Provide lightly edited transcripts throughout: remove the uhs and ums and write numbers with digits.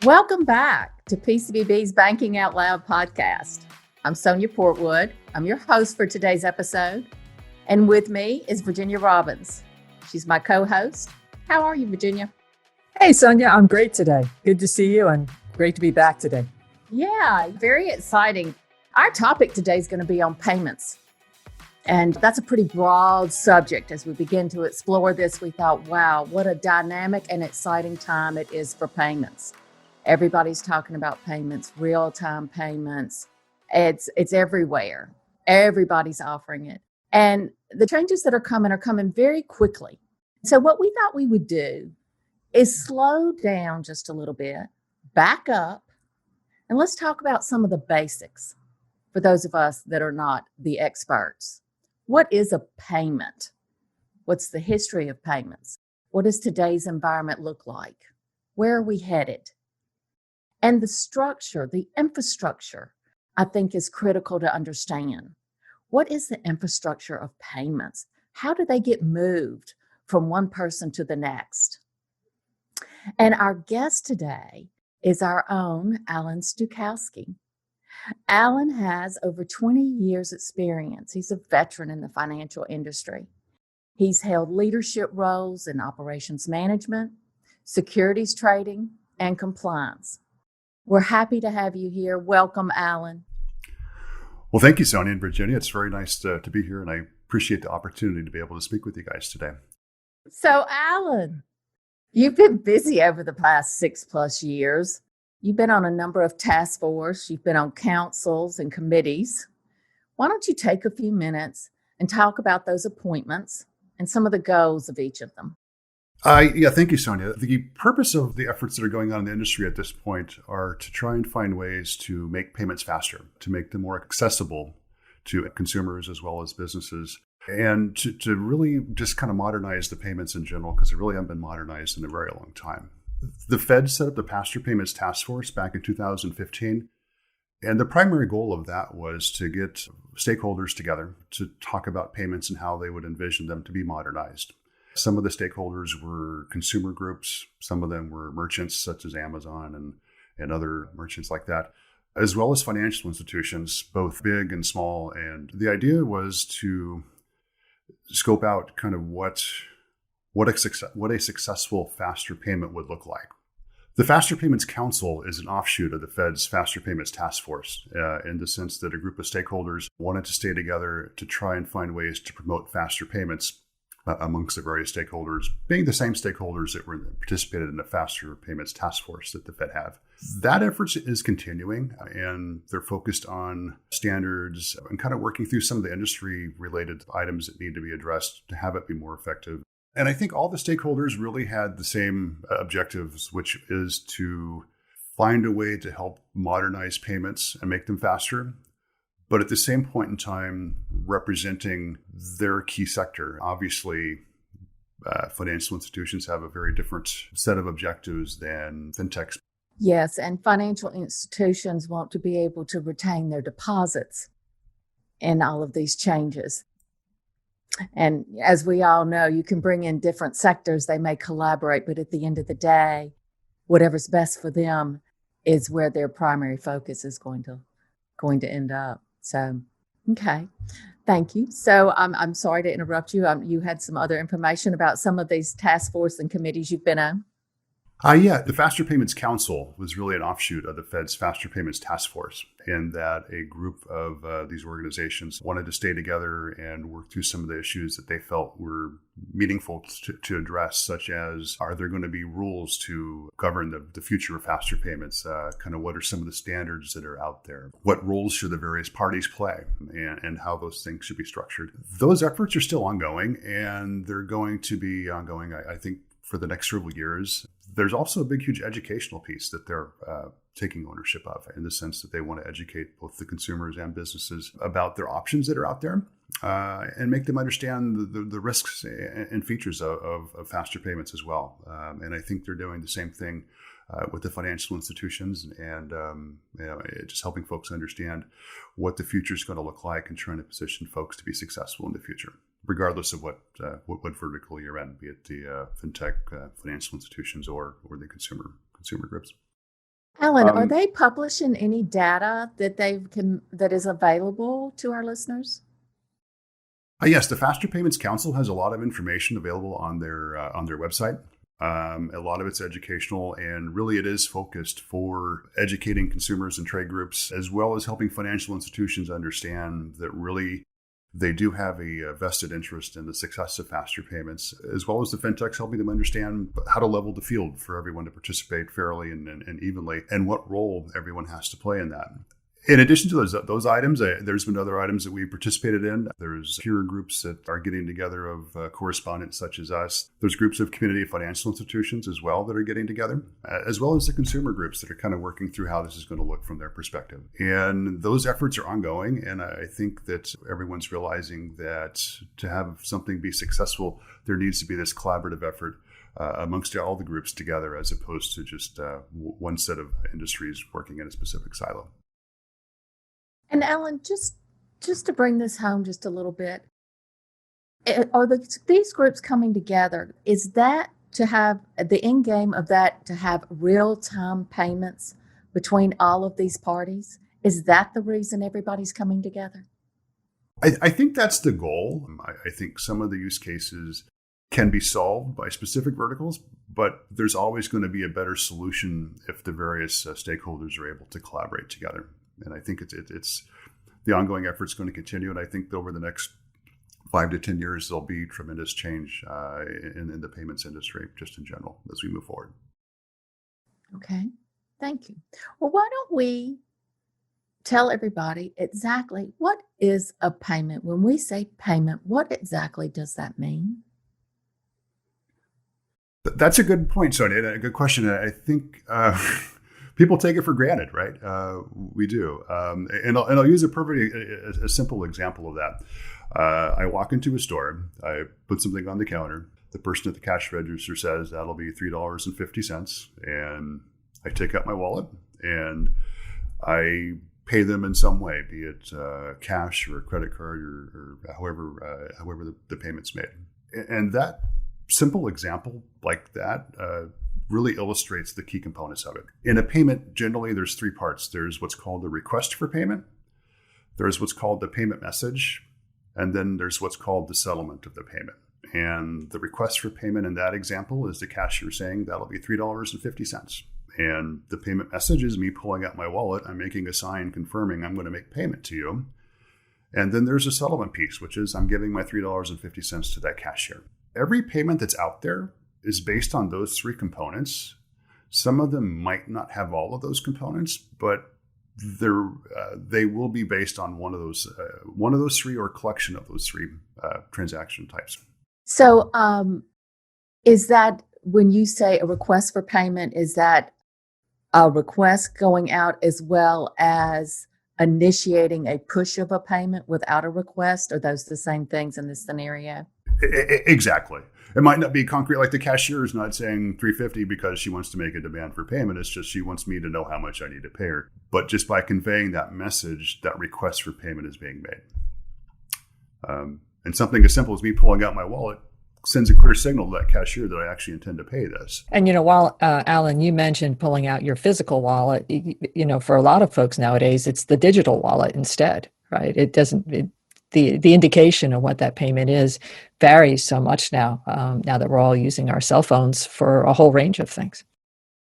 Welcome back to PCBB's Banking Out Loud podcast. I'm Sonia Portwood. I'm your host for today's episode. And with me is Virginia Robbins. She's my co-host. How are you, Virginia? Hey, Sonia, I'm great today. Good to see you and great to be back today. Yeah, very exciting. Our topic today is going to be on payments. And that's a pretty broad subject. As we begin to explore this, we thought, wow, what a dynamic and exciting time it is for payments. Everybody's talking about payments, real-time payments. It's everywhere. Everybody's offering it. And the changes that are coming very quickly. So what we thought we would do is slow down just a little bit, back up, and let's talk about some of the basics for those of us that are not the experts. What is a payment? What's the history of payments? What does today's environment look like? Where are we headed? And the structure, the infrastructure, I think is critical to understand. What is the infrastructure of payments? How do they get moved from one person to the next? And our guest today is our own Allen Sztukowski. Allen has over 20 years experience. He's a veteran in the financial industry. He's held leadership roles in operations management, securities trading, and compliance. We're happy to have you here. Welcome, Allen. Well, thank you, Sonia and Virginia. It's very nice to be here, and I appreciate the opportunity to be able to speak with you guys today. So, Allen, you've been busy over the past 6+ years. You've been on a number of task forces. You've been on councils and committees. Why don't you take a few minutes and talk about those appointments and some of the goals of each of them? Thank you, Sonia. The purpose of the efforts that are going on in the industry at this point are to try and find ways to make payments faster, to make them more accessible to consumers as well as businesses, and to really just kind of modernize the payments in general, because they really haven't been modernized in a very long time. The Fed set up the Faster Payments Task Force back in 2015, and the primary goal of that was to get stakeholders together to talk about payments and how they would envision them to be modernized. Some of the stakeholders were consumer groups. Some of them were merchants such as Amazon and other merchants like that, as well as financial institutions, both big and small. And the idea was to scope out kind of what a successful faster payment would look like. The Faster Payments Council is an offshoot of the Fed's Faster Payments Task Force in the sense that a group of stakeholders wanted to stay together to try and find ways to promote faster payments amongst the various stakeholders, being the same stakeholders that participated in the Faster Payments Task Force that the Fed have. That effort is continuing, and they're focused on standards and kind of working through some of the industry-related items that need to be addressed to have it be more effective. And I think all the stakeholders really had the same objectives, which is to find a way to help modernize payments and make them faster, but at the same point in time, representing their key sector. Obviously, financial institutions have a very different set of objectives than fintechs. Yes, and financial institutions want to be able to retain their deposits in all of these changes. And as we all know, you can bring in different sectors, they may collaborate, but at the end of the day, whatever's best for them is where their primary focus is going to end up. So, okay, thank you. So I'm sorry to interrupt you. You had some other information about some of these task force and committees you've been on? The Faster Payments Council was really an offshoot of the Fed's Faster Payments Task Force, in that a group of these organizations wanted to stay together and work through some of the issues that they felt were meaningful to address, such as, are there going to be rules to govern the future of faster payments? Kind of what are some of the standards that are out there? What roles should the various parties play, and how those things should be structured? Those efforts are still ongoing, and they're going to be ongoing, I think, for the next several years. There's also a big, huge educational piece that they're taking ownership of, in the sense that they want to educate both the consumers and businesses about their options that are out there, and make them understand the risks and features of faster payments as well. And I think they're doing the same thing with the financial institutions, and just helping folks understand what the future is going to look like and trying to position folks to be successful in the future, regardless of what vertical you're in, be it the fintech, financial institutions, or the consumer groups. Alan, are they publishing any data that is available to our listeners? Yes, the Faster Payments Council has a lot of information available on their website. A lot of it's educational, and really it is focused for educating consumers and trade groups, as well as helping financial institutions understand that really they do have a vested interest in the success of faster payments, as well as the fintechs helping them understand how to level the field for everyone to participate fairly and evenly, and what role everyone has to play in that. In addition to those items, there's been other items that we participated in. There's peer groups that are getting together of correspondents such as us. There's groups of community financial institutions as well that are getting together, as well as the consumer groups that are kind of working through how this is going to look from their perspective. And those efforts are ongoing. And I think that everyone's realizing that to have something be successful, there needs to be this collaborative effort amongst all the groups together, as opposed to just one set of industries working in a specific silo. And Alan, just to bring this home just a little bit, are these groups coming together? Is that to have the end game of that, to have real-time payments between all of these parties? Is that the reason everybody's coming together? I think that's the goal. I think some of the use cases can be solved by specific verticals, but there's always going to be a better solution if the various stakeholders are able to collaborate together. And I think it's the ongoing effort is going to continue. And I think over the next 5 to 10 years, there'll be tremendous change in the payments industry, just in general, as we move forward. Okay, thank you. Well, why don't we tell everybody exactly what is a payment? When we say payment, what exactly does that mean? That's a good point, Sonia, and a good question. I think people take it for granted, right? We do. And I'll use a simple example of that. I walk into a store, I put something on the counter. The person at the cash register says that'll be $3.50. And I take out my wallet and I pay them in some way, be it cash or a credit card or however the payment's made. And that simple example like that really illustrates the key components of it. In a payment, generally, there's 3 parts. There's what's called the request for payment. There's what's called the payment message. And then there's what's called the settlement of the payment. And the request for payment in that example is the cashier saying that'll be $3.50. And the payment message is me pulling out my wallet. I'm making a sign confirming I'm going to make payment to you. And then there's a settlement piece, which is I'm giving my $3.50 to that cashier. Every payment that's out there is based on those 3 components. Some of them might not have all of those components, but they will be based on one of those 3 or a collection of those 3 transaction types. So is that when you say a request for payment, is that a request going out as well as initiating a push of a payment without a request? Are those the same things in this scenario? Exactly. It might not be concrete, like the cashier is not saying $3.50 because she wants to make a demand for payment. It's just she wants me to know how much I need to pay her. But just by conveying that message, that request for payment is being made. And something as simple as me pulling out my wallet sends a clear signal to that cashier that I actually intend to pay this. And, while, Alan, you mentioned pulling out your physical wallet, for a lot of folks nowadays, it's the digital wallet instead, right? The indication of what that payment is varies so much now that we're all using our cell phones for a whole range of things.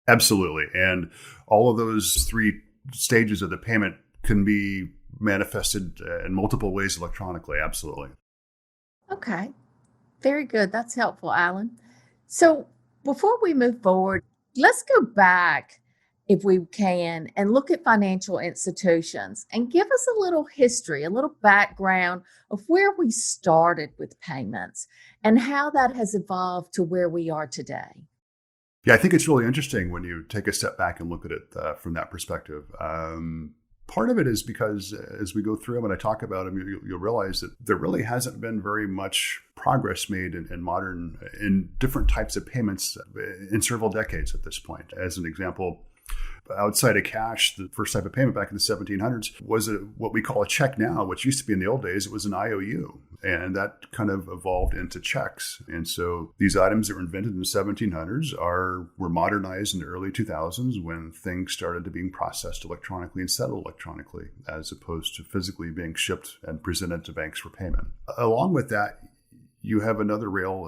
Absolutely. And all of those 3 stages of the payment can be manifested in multiple ways electronically. Absolutely. Okay. Very good. That's helpful, Alan. So before we move forward, let's go back, if we can, and look at financial institutions and give us a little history, a little background of where we started with payments and how that has evolved to where we are today. Yeah, I think it's really interesting when you take a step back and look at it from that perspective. Part of it is because as we go through them and I talk about them, you'll realize that there really hasn't been very much progress made in different types of payments in several decades at this point. As an example, outside of cash, the first type of payment back in the 1700s was what we call a check now, which used to be in the old days, it was an IOU. And that kind of evolved into checks. And so these items that were invented in the 1700s were modernized in the early 2000s when things started to being processed electronically and settled electronically, as opposed to physically being shipped and presented to banks for payment. Along with that, you have another rail,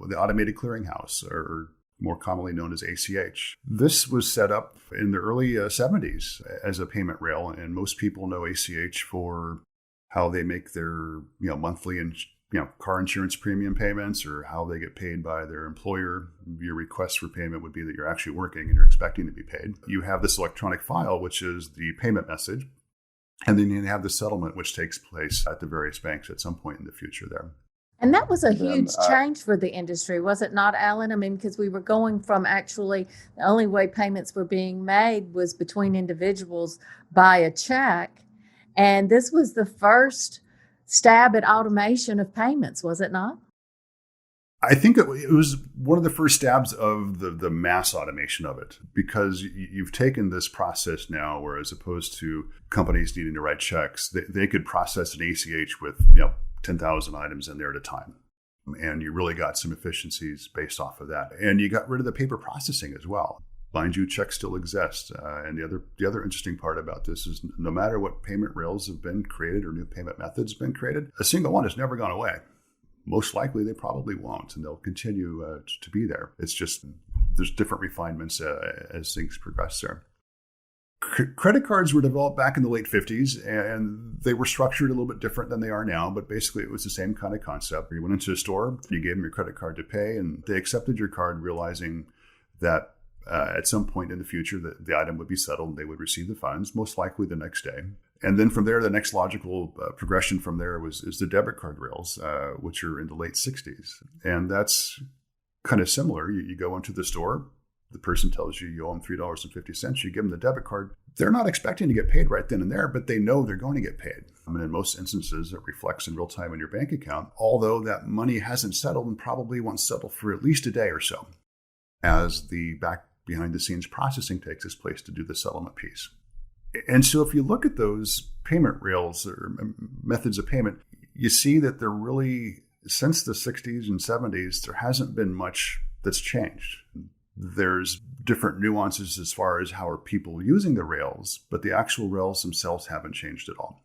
the automated clearinghouse, or more commonly known as ACH. This was set up in the early 70s as a payment rail, and most people know ACH for how they make their monthly and car insurance premium payments, or how they get paid by their employer. Your request for payment would be that you're actually working and you're expecting to be paid. You have this electronic file, which is the payment message, and then you have the settlement, which takes place at the various banks at some point in the future there. And that was a huge change for the industry, was it not, Alan? I mean, because we were going from actually the only way payments were being made was between individuals by a check. And this was the first stab at automation of payments, was it not? I think it was one of the first stabs of the mass automation of it, because you've taken this process now where, as opposed to companies needing to write checks, they could process an ACH with 10,000 items in there at a time. And you really got some efficiencies based off of that. And you got rid of the paper processing as well. Mind you, checks still exist. And the other interesting part about this is no matter what payment rails have been created or new payment methods have been created, a single one has never gone away. Most likely they probably won't, and they'll continue to be there. It's just there's different refinements as things progress there. Credit cards were developed back in the late 50s, and they were structured a little bit different than they are now, but basically it was the same kind of concept. You went into a store, you gave them your credit card to pay, and they accepted your card, realizing that at some point in the future the item would be settled and they would receive the funds, most likely the next day. And then from there, the next logical progression from there is the debit card rails, which are in the late 60s. And that's kind of similar. You go into the store, the person tells you owe them $3.50. You give them the debit card. They're not expecting to get paid right then and there, but they know they're going to get paid. I mean, in most instances, it reflects in real time in your bank account, although that money hasn't settled and probably won't settle for at least a day or so, as the back behind the scenes processing takes its place to do the settlement piece. And so if you look at those payment rails or methods of payment, you see that they're really, since the 60s and 70s, there hasn't been much that's changed. There's different nuances as far as how are people using the rails, but the actual rails themselves haven't changed at all.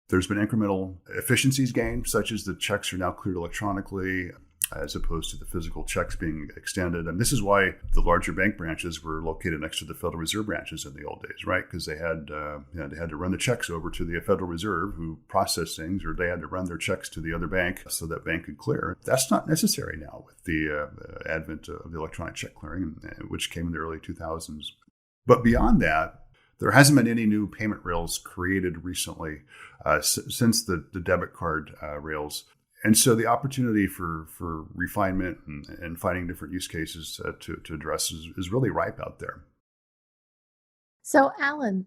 There's been incremental efficiencies gained, such as the checks are now cleared electronically, as opposed to the physical checks being extended. And this is why the larger bank branches were located next to the Federal Reserve branches in the old days, right? Because they had to run the checks over to the Federal Reserve, who processed things, or they had to run their checks to the other bank so that bank could clear. That's not necessary now with the advent of the electronic check clearing, which came in the early 2000s. But beyond that, there hasn't been any new payment rails created recently since the debit card rails. And so the opportunity for refinement and finding different use cases to address is really ripe out there. So, Alan,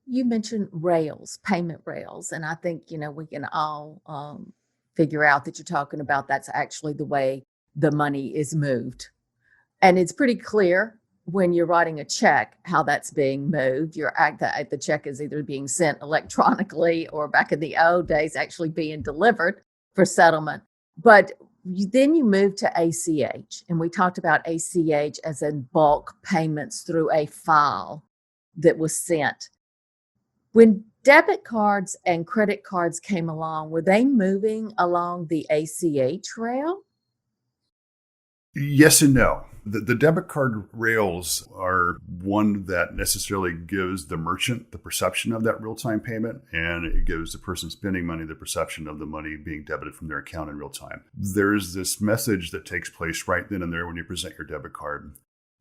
you mentioned rails, payment rails, and I think, we can all figure out that you're talking about that's actually the way the money is moved. And it's pretty clear when you're writing a check how that's being moved. The check is either being sent electronically or, back in the old days, actually being delivered for settlement. But then you move to ACH, and we talked about ACH as in bulk payments through a file that was sent. When debit cards and credit cards came along, were they moving along the ACH rail? Yes and no. The debit card rails are one that necessarily gives the merchant the perception of that real-time payment, and it gives the person spending money the perception of the money being debited from their account in real time. There's this message that takes place right then and there when you present your debit card.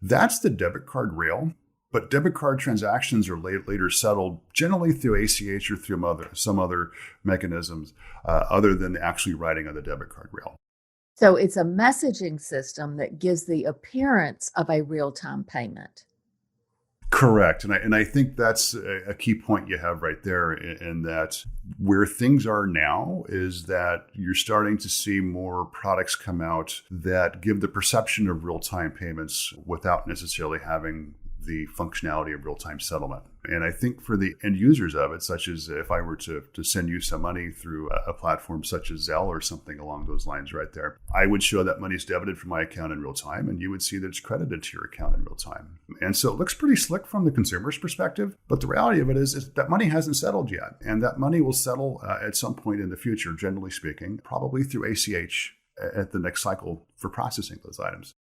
That's the debit card rail, but debit card transactions are later settled generally through ACH or through some other mechanisms other than actually writing on the debit card rail. So it's a messaging system that gives the appearance of a real-time payment. Correct. And I think that's a key point you have right there, in that where things are now is that you're starting to see more products come out that give the perception of real-time payments without necessarily having the functionality of real-time settlement. And I think for the end users of it, such as if I were to send you some money through a platform such as Zelle or something along those lines right there, I would show that money's debited from my account in real time, and you would see that it's credited to your account in real time. And so it looks pretty slick from the consumer's perspective, but the reality of it is that money hasn't settled yet. And that money will settle at some point in the future, generally speaking, probably through ACH at the next cycle for processing those items.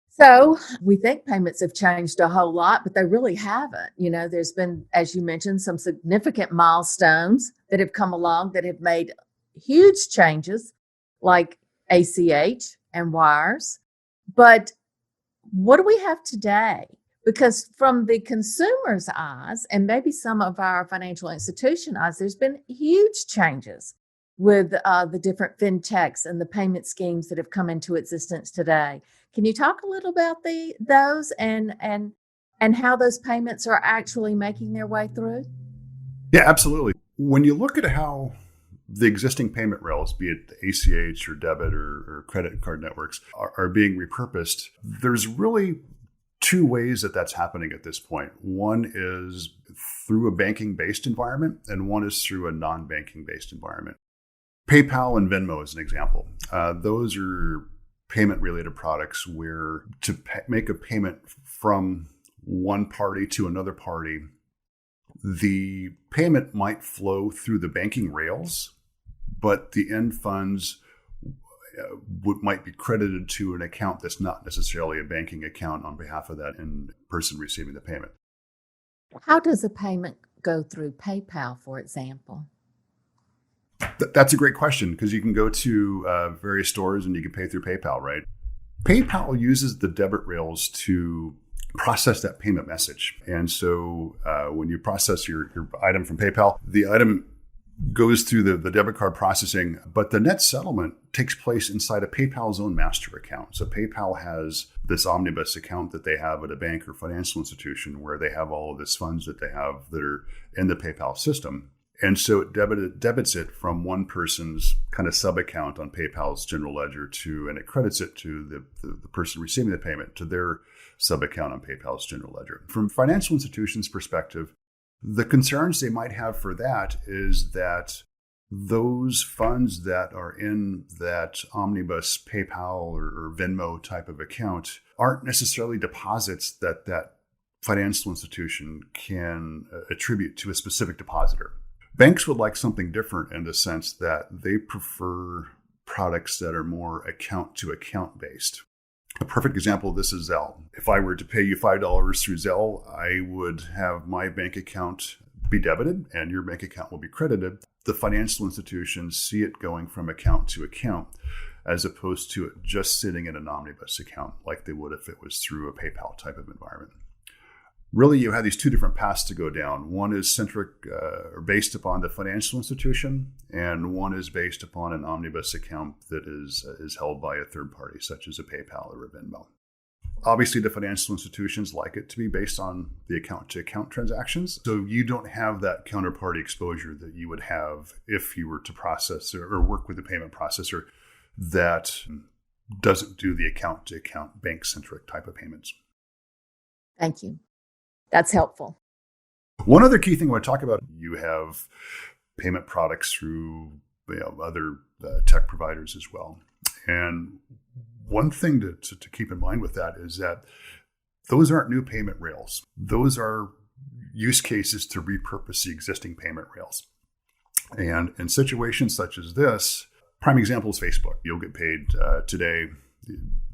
So we think payments have changed a whole lot, but they really haven't. There's been, as you mentioned, some significant milestones that have come along that have made huge changes, like ACH and wires. But what do we have today? Because from the consumer's eyes, and maybe some of our financial institution eyes, there's been huge changes with the different fintechs and the payment schemes that have come into existence today. Can you talk a little about those and how those payments are actually making their way through? Yeah, absolutely. When you look at how the existing payment rails, be it ACH or debit or credit card networks, are being repurposed, there's really two ways that that's happening at this point. One is through a banking-based environment, and one is through a non-banking based environment. PayPal and Venmo is an example. Those are payment-related products where to make a payment from one party to another party, the payment might flow through the banking rails, but the end funds might be credited to an account that's not necessarily a banking account on behalf of that end person receiving the payment. How does a payment go through PayPal, for example? That's a great question, because you can go to various stores and you can pay through PayPal, right? PayPal uses the debit rails to process that payment message. And so when you process your item from PayPal, the item goes through the debit card processing, but the net settlement takes place inside of PayPal's own master account. So PayPal has this omnibus account that they have at a bank or financial institution where they have all of this funds that they have that are in the PayPal system. And so it debits it from one person's kind of sub-account on PayPal's general ledger and it credits it to the person receiving the payment to their sub-account on PayPal's general ledger. From financial institutions' perspective, the concerns they might have for that is that those funds that are in that omnibus PayPal or Venmo type of account aren't necessarily deposits that financial institution can attribute to a specific depositor. Banks would like something different in the sense that they prefer products that are more account-to-account based. A perfect example of this is Zelle. If I were to pay you $5 through Zelle, I would have my bank account be debited and your bank account will be credited. The financial institutions see it going from account to account as opposed to it just sitting in an omnibus account like they would if it was through a PayPal type of environment. Really, you have these two different paths to go down. One is centric or based upon the financial institution, and one is based upon an omnibus account that is held by a third party, such as a PayPal or a Venmo. Obviously, the financial institutions like it to be based on the account-to-account transactions, so you don't have that counterparty exposure that you would have if you were to process or work with a payment processor that doesn't do the account-to-account bank-centric type of payments. Thank you. That's helpful. One other key thing I want to talk about, you have payment products through other tech providers as well. And one thing to keep in mind with that is that those aren't new payment rails. Those are use cases to repurpose the existing payment rails. And in situations such as this, prime example is Facebook. You'll get paid today.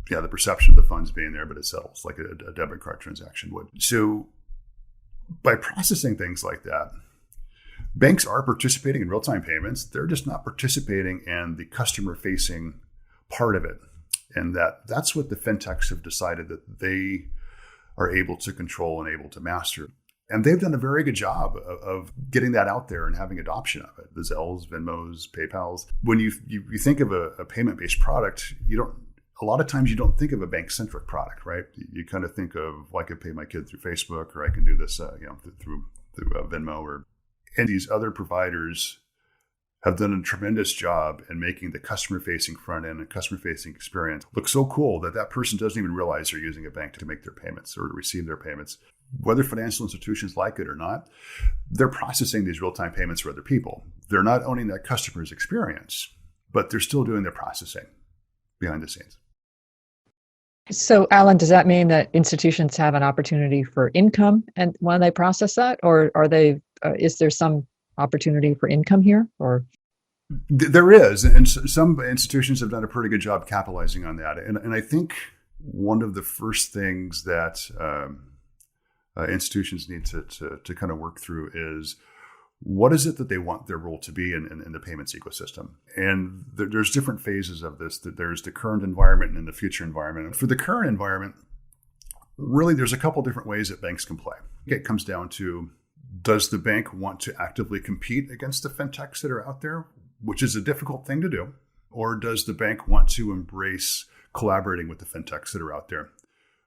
The perception of the funds being there, but it settles like a debit card transaction would. So by processing things like that, banks are participating in real-time payments. They're just not participating in the customer-facing part of it. And that's what the fintechs have decided that they are able to control and able to master. And they've done a very good job of getting that out there and having adoption of it. The Zelles, Venmos, PayPals. When you think of a payment-based product, a lot of times you don't think of a bank-centric product, right? You kind of think of, well, I could pay my kid through Facebook, or I can do this, through Venmo, and these other providers have done a tremendous job in making the customer-facing front end and customer-facing experience look so cool that that person doesn't even realize they're using a bank to make their payments or to receive their payments. Whether financial institutions like it or not, they're processing these real-time payments for other people. They're not owning that customer's experience, but they're still doing their processing behind the scenes. So, Allen, does that mean that institutions have an opportunity for income and when they process that, or are they? Is there some opportunity for income here, or? There is, and some institutions have done a pretty good job capitalizing on that. And I think one of the first things that institutions need to kind of work through is, what is it that they want their role to be in the payments ecosystem? And there's different phases of this. There's the current environment and the future environment. And for the current environment, really, there's a couple different ways that banks can play. It comes down to, does the bank want to actively compete against the fintechs that are out there, which is a difficult thing to do? Or does the bank want to embrace collaborating with the fintechs that are out there,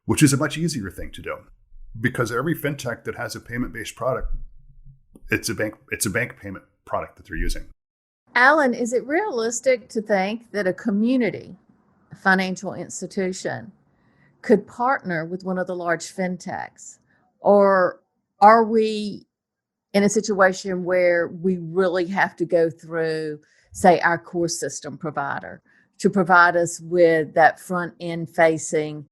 which is a much easier thing to do? Because every fintech that has a payment-based product, it's a bank payment product that they're using. Allen, is it realistic to think that a community, a financial institution, could partner with one of the large fintechs? Or are we in a situation where we really have to go through, say, our core system provider to provide us with that front end facing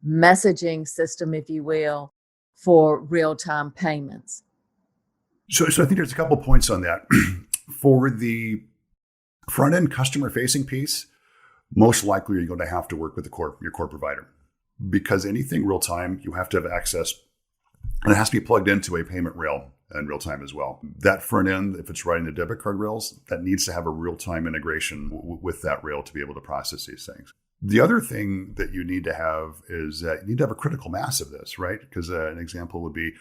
messaging system, if you will, for real-time payments? So I think there's a couple points on that. For the front-end customer-facing piece, most likely you're going to have to work with your core provider, because anything real-time, you have to have access, and it has to be plugged into a payment rail in real-time as well. That front end, if it's writing the debit card rails, that needs to have a real-time integration with that rail to be able to process these things. The other thing that you need to have is that you need to have a critical mass of this, right? Because an example would be,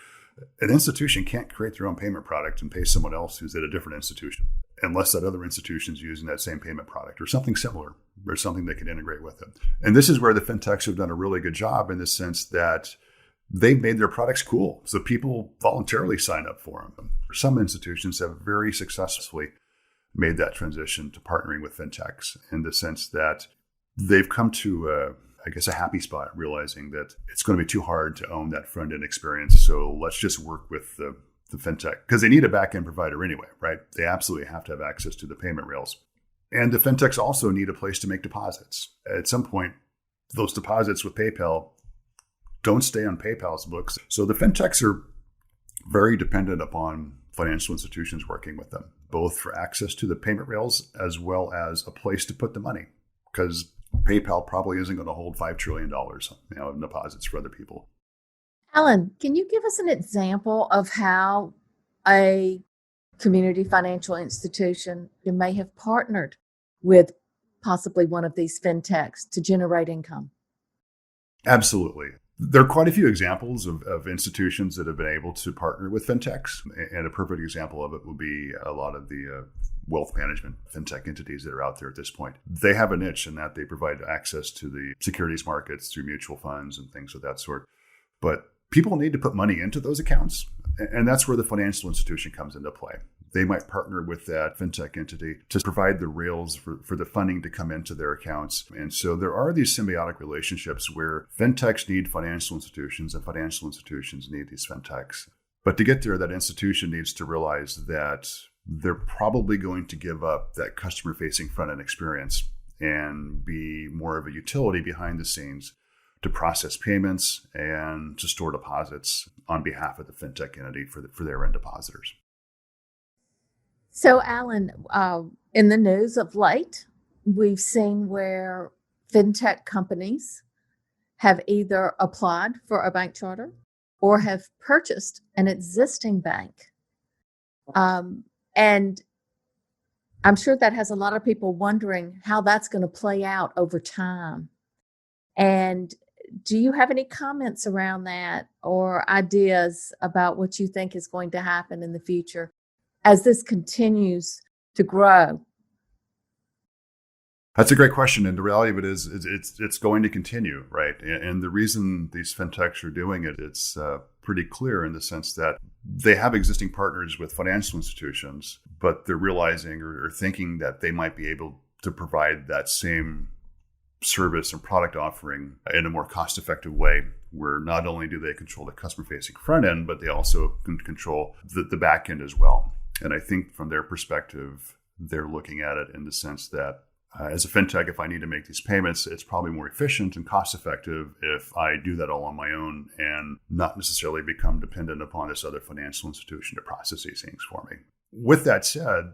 an institution can't create their own payment product and pay someone else who's at a different institution, unless that other institution's using that same payment product or something similar, or something they can integrate with it. And this is where the fintechs have done a really good job, in the sense that they've made their products cool, so people voluntarily sign up for them. Some institutions have very successfully made that transition to partnering with fintechs, in the sense that they've come to a happy spot, realizing that it's going to be too hard to own that front-end experience. So let's just work with the fintech, because they need a back-end provider anyway, right? They absolutely have to have access to the payment rails. And the fintechs also need a place to make deposits. At some point, those deposits with PayPal don't stay on PayPal's books. So the fintechs are very dependent upon financial institutions working with them, both for access to the payment rails as well as a place to put the money, because PayPal probably isn't going to hold $5 trillion in deposits for other people. Allen, can you give us an example of how a community financial institution may have partnered with possibly one of these fintechs to generate income? Absolutely. There are quite a few examples of institutions that have been able to partner with fintechs. And a perfect example of it would be a lot of the wealth management fintech entities that are out there at this point. They have a niche in that they provide access to the securities markets through mutual funds and things of that sort. But people need to put money into those accounts. And that's where the financial institution comes into play. They might partner with that fintech entity to provide the rails for the funding to come into their accounts. And so there are these symbiotic relationships where fintechs need financial institutions and financial institutions need these fintechs. But to get there, that institution needs to realize that they're probably going to give up that customer-facing front-end experience and be more of a utility behind the scenes to process payments and to store deposits on behalf of the fintech entity for their end depositors. So, Allen, in the news of late, we've seen where fintech companies have either applied for a bank charter or have purchased an existing bank. And I'm sure that has a lot of people wondering how that's going to play out over time. And do you have any comments around that or ideas about what you think is going to happen in the future as this continues to grow? That's a great question. And the reality of it is it's going to continue, right? And the reason these fintechs are doing it, it's pretty clear in the sense that they have existing partners with financial institutions, but they're realizing or thinking that they might be able to provide that same service and product offering in a more cost-effective way, where not only do they control the customer-facing front end, but they also can control the back end as well. And I think from their perspective, they're looking at it in the sense that as a fintech, if I need to make these payments, it's probably more efficient and cost-effective if I do that all on my own and not necessarily become dependent upon this other financial institution to process these things for me. With that said,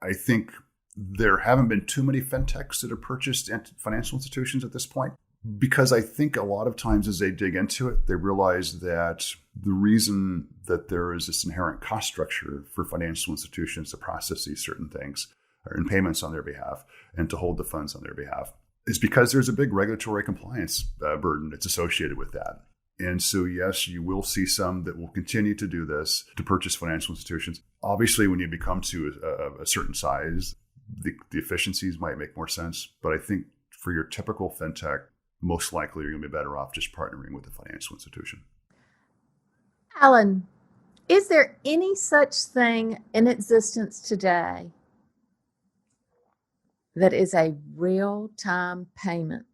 I think there haven't been too many fintechs that have purchased financial institutions at this point, because I think a lot of times as they dig into it, they realize that the reason that there is this inherent cost structure for financial institutions to process these certain things and payments on their behalf and to hold the funds on their behalf is because there's a big regulatory compliance burden that's associated with that. And so, yes, you will see some that will continue to do this to purchase financial institutions. Obviously, when you become to a certain size, the efficiencies might make more sense. But I think for your typical fintech, most likely you're going to be better off just partnering with a financial institution. Allen, is there any such thing in existence today that is a real-time payment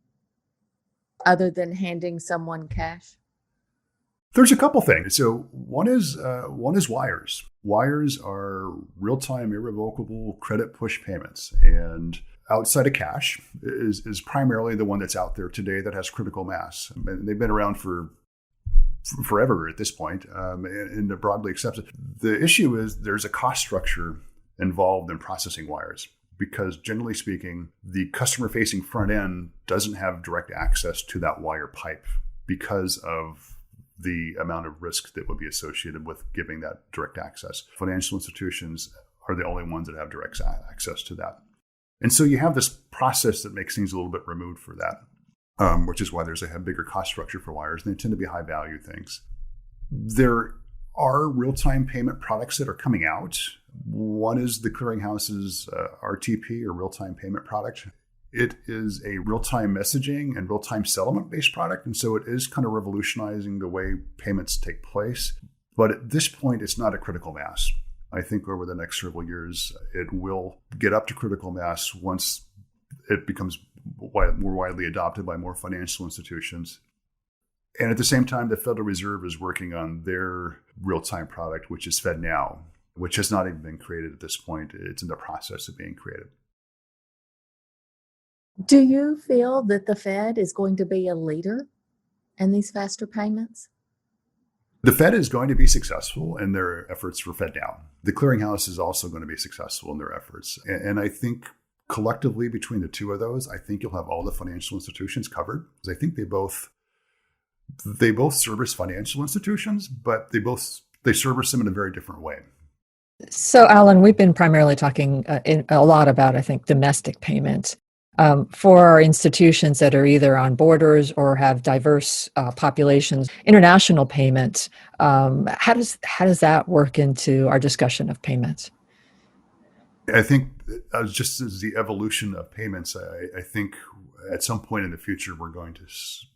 other than handing someone cash? There's a couple things. So one is wires. Wires are real-time, irrevocable credit push payments, and outside of cash is primarily the one that's out there today that has critical mass. And they've been around for forever at this point, and they're broadly accepted. The issue is there's a cost structure involved in processing wires, because generally speaking, the customer-facing front end doesn't have direct access to that wire pipe because of the amount of risk that would be associated with giving that direct access. Financial institutions are the only ones that have direct access to that. And so you have this process that makes things a little bit removed for that, which is why there's a bigger cost structure for wires, and they tend to be high value things. There are real-time payment products that are coming out. One is the clearinghouse's RTP, or real-time payment product. It is a real-time messaging and real-time settlement-based product, and so it is kind of revolutionizing the way payments take place. But at this point, it's not a critical mass. I think over the next several years, it will get up to critical mass once it becomes more widely adopted by more financial institutions. And at the same time, the Federal Reserve is working on their real-time product, which is FedNow, which has not even been created at this point. It's in the process of being created. Do you feel that the Fed is going to be a leader in these faster payments? The Fed is going to be successful in their efforts for FedNow. The clearinghouse is also going to be successful in their efforts. And I think collectively between the two of those, I think you'll have all the financial institutions covered. Because I think they both service financial institutions, but they service them in a very different way. So, Allen, we've been primarily talking a lot about, I think, domestic payments. For our institutions that are either on borders or have diverse populations, international payments, how does that work into our discussion of payments? I think just as the evolution of payments, I think at some point in the future, we're going to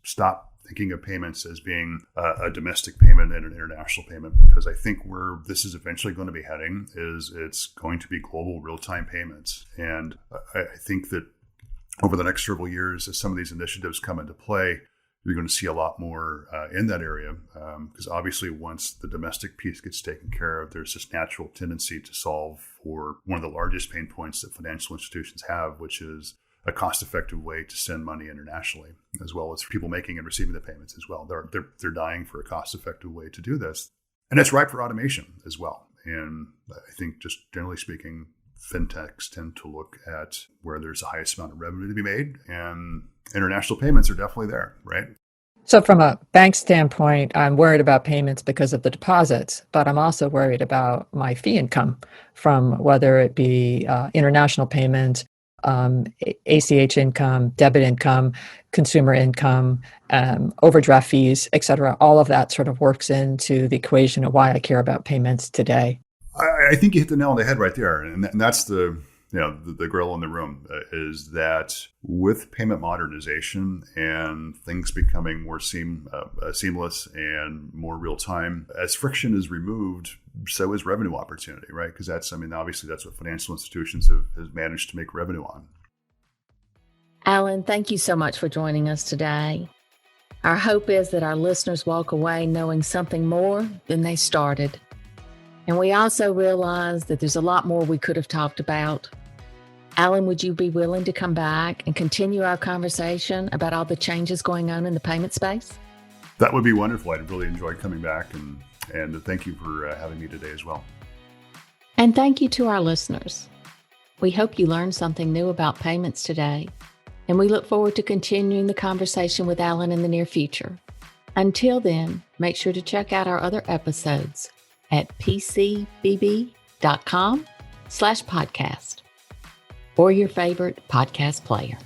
stop thinking of payments as being a domestic payment and an international payment, because I think where this is eventually going to be heading is it's going to be global real-time payments. And I think that over the next several years, as some of these initiatives come into play, you're going to see a lot more in that area, because obviously once the domestic piece gets taken care of, there's this natural tendency to solve for one of the largest pain points that financial institutions have, which is a cost-effective way to send money internationally, as well as for people making and receiving the payments as well. They're dying for a cost-effective way to do this. And it's ripe for automation as well. And I think just generally speaking, fintechs tend to look at where there's the highest amount of revenue to be made, and international payments are definitely there, right? So from a bank standpoint, I'm worried about payments because of the deposits, but I'm also worried about my fee income from whether it be international payments, ACH income, debit income, consumer income, overdraft fees, et cetera. All of that sort of works into the equation of why I care about payments today. I think you hit the nail on the head right there. And that's the the grill in the room is that with payment modernization and things becoming more seamless and more real time, as friction is removed, so is revenue opportunity, right? Because obviously that's what financial institutions have managed to make revenue on. Allen, thank you so much for joining us today. Our hope is that our listeners walk away knowing something more than they started. And we also realize that there's a lot more we could have talked about. Allen, would you be willing to come back and continue our conversation about all the changes going on in the payment space? That would be wonderful. I'd really enjoy coming back, and thank you for having me today as well. And thank you to our listeners. We hope you learned something new about payments today, and we look forward to continuing the conversation with Allen in the near future. Until then, make sure to check out our other episodes at pcbb.com/podcast or your favorite podcast player.